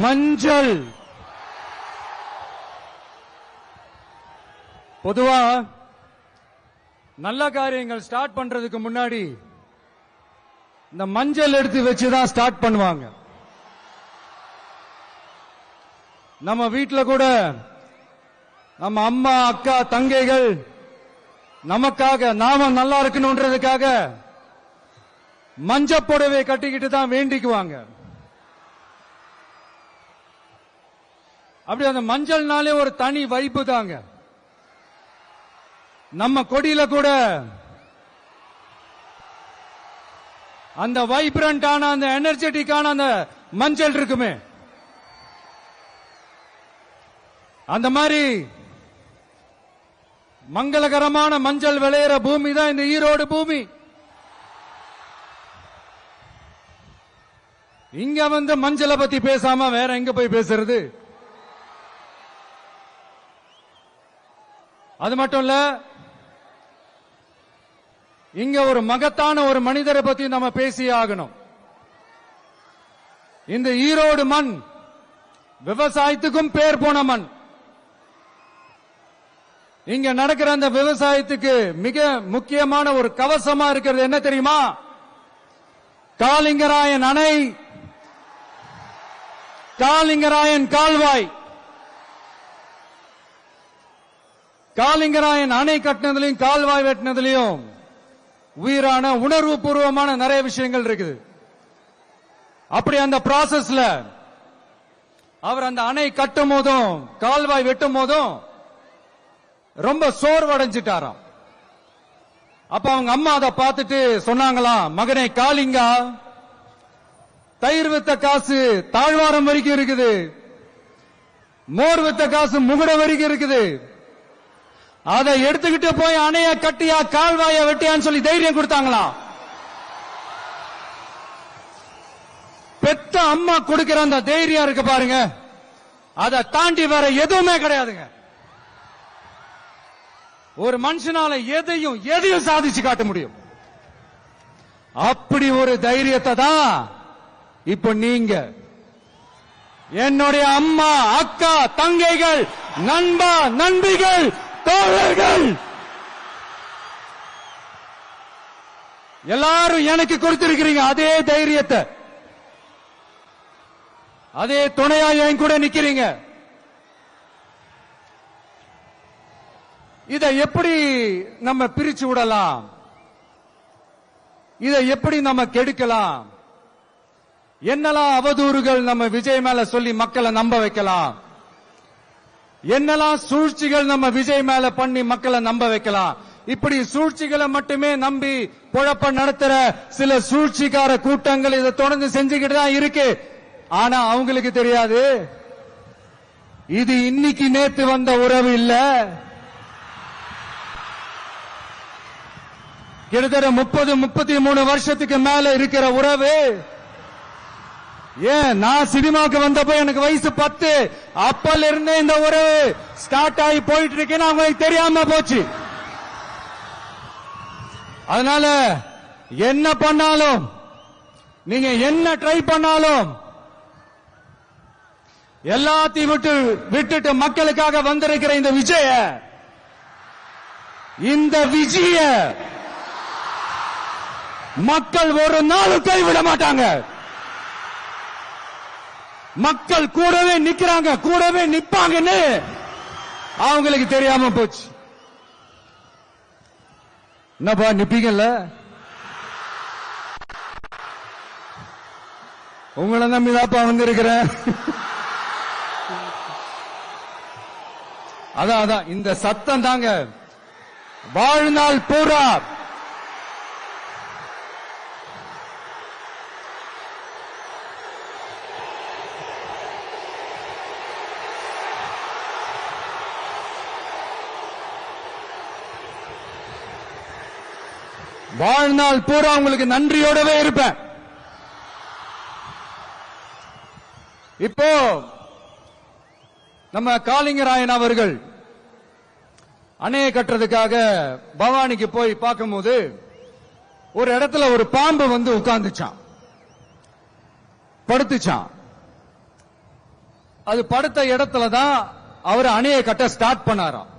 மஞ்சள். பொதுவா நல்ல காரியங்கள் ஸ்டார்ட் பண்றதுக்கு முன்னாடி இந்த மஞ்சள் எடுத்து வச்சுதான் ஸ்டார்ட் பண்ணுவாங்க. நம்ம வீட்டுல கூட நம்ம அம்மா, அக்கா, தங்கைகள் நமக்காக நாம நல்லா இருக்கணும்ன்றதுக்காக மஞ்சள் புடவை கட்டிக்கிட்டு தான் வேண்டிக்குவாங்க. அப்படி அந்த மஞ்சள்னாலே ஒரு தனி வைப்பு தாங்க. நம்ம கொடியில கூட அந்த வைப்ரண்டான, அந்த எனர்ஜெட்டிக்கான அந்த மஞ்சள் இருக்குமே, அந்த மாதிரி மங்களகரமான மஞ்சள் விளையிற பூமி தான் இந்த ஈரோடு பூமி. இங்க வந்து மஞ்சளை பத்தி பேசாம வேற எங்க போய் பேசுறது? அது மட்டும் இல்ல, இங்க ஒரு மகத்தான ஒரு மனிதரை பத்தி நம்ம பேசி ஆகணும். இந்த ஈரோடு மண் விவசாயத்துக்கும் பேர் போன மண். இங்க நடக்கிற அந்த விவசாயத்துக்கு மிக முக்கியமான ஒரு கவசமா இருக்கிறது என்ன தெரியுமா? காலிங்கராயன் அணை, காலிங்கராயன் கால்வாய். காலிங்கராயன் அணை கட்டினதுலயும் கால்வாய் வெட்டினதுலயும் உயிரான உணர்வு பூர்வமான நிறைய விஷயங்கள் இருக்குது. அப்படி அந்த ப்ராசஸ்ல அவர் அந்த அணை கட்டும் போதும் கால்வாய் வெட்டும் போதும் ரொம்ப சோர்வடைஞ்சிட்டாராம். அப்ப அவங்க அம்மா அதை பார்த்துட்டு சொன்னாங்களாம், மகனே காளிங்கா, தயிர் வித்த காசு தாழ்வாரம் வரைக்கும் இருக்குது, மோர் வித்த காசு முகுட வரைக்கும் இருக்குது, அதை எடுத்துக்கிட்டு போய் அணைய கட்டியா கால்வாய வெட்டியான்னு சொல்லி தைரியம் கொடுத்தாங்களா? பெத்த அம்மா கொடுக்கிற அந்த தைரியம் இருக்கு பாருங்க, அதை தாண்டி வேற எதுவுமே கிடையாதுங்க. ஒரு மனுஷனால எதையும் சாதிச்சு காட்ட முடியும். அப்படி ஒரு தைரியத்தை தான் இப்ப நீங்க, என்னுடைய அம்மா, அக்கா, தங்கைகள், நண்பா, நண்பிகள், தோழர்கள் எல்லாரும் எனக்கு கொடுத்திருக்கிறீங்க. அதே தைரியத்தை, அதே துணையா என் கூட நிக்கிறீங்க. இதை எப்படி நம்ம பிரிச்சு விடலாம்? இதை எப்படி நம்ம கெடுக்கலாம்? என்னெல்லாம் அவதூறுகள் நம்ம விஜய் மேல சொல்லி மக்களை நம்ப வைக்கலாம்? என்னெல்லாம் சூழ்ச்சிகள் நம்ம விஜய் மேல பண்ணி மக்களை நம்ப வைக்கலாம்? இப்படி சூழ்ச்சிகளை மட்டுமே நம்பி குழப்ப நடத்துற சில சூழ்ச்சிக்கார கூட்டங்கள் இதை தொடர்ந்து செஞ்சுக்கிட்டு தான் இருக்கு. ஆனா அவங்களுக்கு தெரியாது, இது இன்னைக்கு நேத்து வந்த உறவு இல்ல. கிட்டத்தட்ட 30-33 வருஷத்துக்கு மேல இருக்கிற உறவு. ஏன், நான் சினிமாவுக்கு வந்தப்போ எனக்கு வயசு 10. அப்பல இருந்தே இந்த உறவு ஸ்டார்ட் ஆகி போயிட்டு இருக்கேன்னு அவங்களுக்கு தெரியாம போச்சு. அதனால என்ன பண்ணாலும், நீங்க என்ன ட்ரை பண்ணாலும், எல்லாத்தையும் விட்டுட்டு மக்களுக்காக வந்திருக்கிற இந்த விஜய மக்கள் ஒரு நாளும் கைவிட மாட்டாங்க. மக்கள் கூடவே நிக்கிறாங்க, கூடவே நிப்பாங்கன்னு அவங்களுக்கு தெரியாம போச்சு. என்னப்பா நிப்பீங்கல்ல? உங்களை நம்பிதாப்பா வந்திருக்கிறேன். அதான் இந்த சத்தம் தாங்க வாழ்நாள் பூரா உங்களுக்கு நன்றியோடவே இருப்பேன். இப்போ நம்ம காளிங்கராயன் அவர்கள் அணையை கட்டுறதுக்காக பவானிக்கு போய் பார்க்கும்போது ஒரு இடத்துல ஒரு பாம்பு வந்து உட்கார்ந்துச்சான், படுத்துச்சான். அது படுத்த இடத்துல தான் அவர் அணையை கட்ட ஸ்டார்ட் பண்ணாராம்.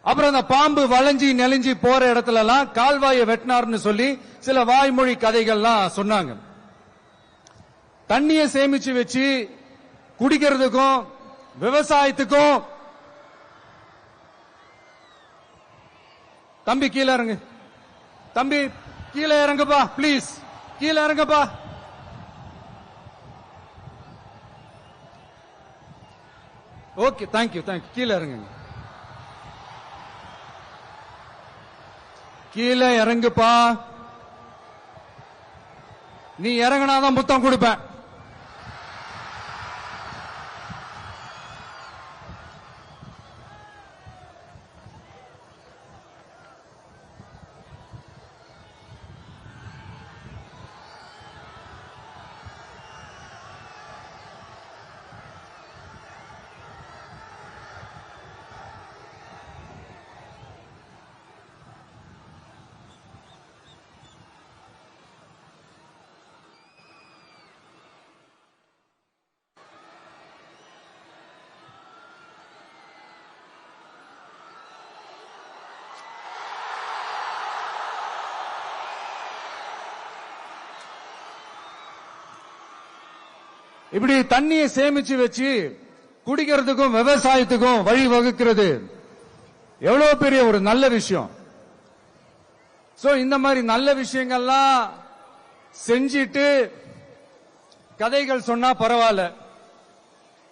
அப்புறம் அந்த பாம்பு வளைஞ்சி நெளிஞ்சி போற இடத்துல எல்லாம் கால்வாயை வெட்டினார்னு சொல்லி சில வாய்மொழி கதைகள்லாம் சொன்னாங்க. தண்ணியை சேமிச்சு வச்சு குடிக்கிறதுக்கும் விவசாயத்துக்கும். தம்பி கீழே இறங்கு, தம்பி கீழே இறங்குப்பா, பிளீஸ் கீழே இறங்குப்பா. Okay, thank you thank you. கீழே இறங்குங்க, கீழே இறங்குப்பா. நீ இறங்கினாதான் முத்தம் கொடுப்பேன். இப்படி தண்ணியை சேமிச்சு வச்சு குடிக்கிறதுக்கும் விவசாயத்துக்கும் வழி வகுக்கிறது எவ்வளவு பெரிய ஒரு நல்ல விஷயம். சோ இந்த மாதிரி நல்ல விஷயங்கள்லாம் செஞ்சிட்டு கதைகள் சொன்னா பரவாயில்ல,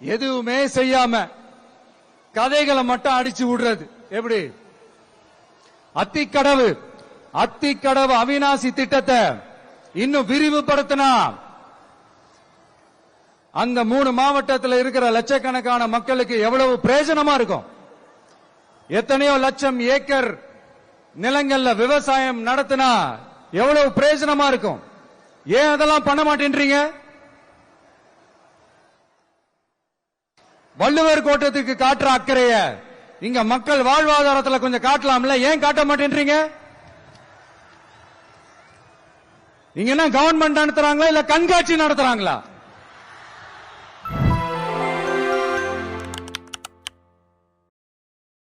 எதுவுமே செய்யாம கதைகளை மட்டும் அடிச்சு விடுறது எப்படி? அத்திக்கடவு அவிநாசி திட்டத்தை இன்னும் விரிவுபடுத்தினா அந்த 3 மாவட்டத்தில் இருக்கிற லட்சக்கணக்கான மக்களுக்கு எவ்வளவு பிரயோஜனமா இருக்கும். எத்தனையோ லட்சம் ஏக்கர் நிலங்கள்ல விவசாயம் நடத்தினா எவ்வளவு பிரயோஜனமா இருக்கும். ஏன் அதெல்லாம் பண்ண மாட்டேன்றீங்க? வள்ளுவர் கோட்டத்துக்கு காட்டுற அக்கறைய இங்க மக்கள் வாழ்வாதாரத்தில் கொஞ்சம் காட்டலாம்ல, ஏன் காட்ட மாட்டேன்றீங்க? இங்க என்ன கவர்மெண்ட் நடத்துறாங்களா இல்ல கண்காட்சி நடத்துறாங்களா?